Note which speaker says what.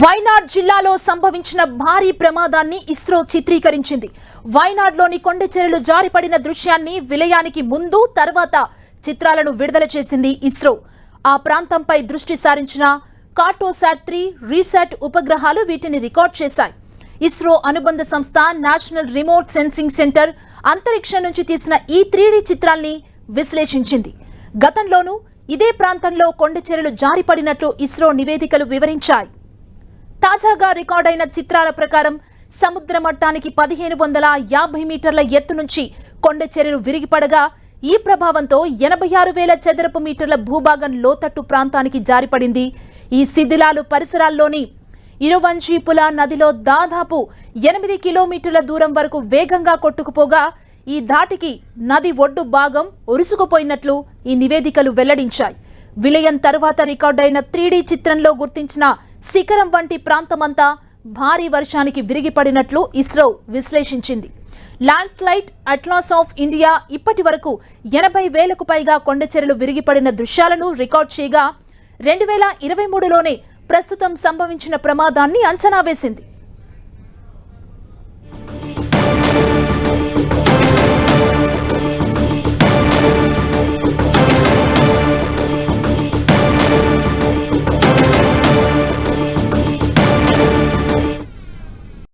Speaker 1: వైనాడ్ జిల్లాలో సంభవించిన భారీ ప్రమాదాన్ని ఇస్రో చిత్రీకరించింది. వైనాడ్లోని కొండచెరలు జారిపడిన దృశ్యాన్ని విలయానికి ముందు తర్వాత చిత్రాలను విడుదల చేసింది ఇస్రో. ఆ ప్రాంతంపై దృష్టి సారించిన కార్టోసాట్-3 రీసాట్ ఉపగ్రహాలు వీటిని రికార్డ్ చేశాయి. ఇస్రో అనుబంధ సంస్థ నేషనల్ రిమోట్ సెన్సింగ్ సెంటర్ అంతరిక్షం నుంచి తీసిన ఈ 3D చిత్రాల్ని విశ్లేషించింది. గతంలోనూ ఇదే ప్రాంతంలో కొండచెరలు జారిపడినట్లు ఇస్రో నివేదికలు వివరించాయి. తాజాగా రికార్డైన చిత్రాల ప్రకారం సముద్ర మట్టానికి 1550 మీటర్ల ఎత్తు నుంచి కొండచెరలు విరిగిపడగా ఈ ప్రభావంతో 86,000 చదరపు మీటర్ల భూభాగం లోతట్టు ప్రాంతానికి జారిపడింది. ఈ శిథిలాలు పరిసరాల్లోని ఇరువంజీపుల నదిలో దాదాపు 8 కిలోమీటర్ల దూరం వరకు వేగంగా కొట్టుకుపోగా ఈ ధాటికి నది ఒడ్డు భాగం ఒరుసుకుపోయినట్లు ఈ నివేదికలు వెల్లడించాయి. విలయం తర్వాత రికార్డైన 3D చిత్రంలో గుర్తించిన శిఖరం వంటి ప్రాంతమంతా భారీ వర్షానికి విరిగిపడినట్లు ఇస్రో విశ్లేషించింది. Landslide atlas of India ఇప్పటి వరకు 80,000కు పైగా కొండచెరలు విరిగిపడిన దృశ్యాలను రికార్డ్ చేయగా 2023లోనే ప్రస్తుతం సంభవించిన ప్రమాదాన్ని అంచనా వేసింది.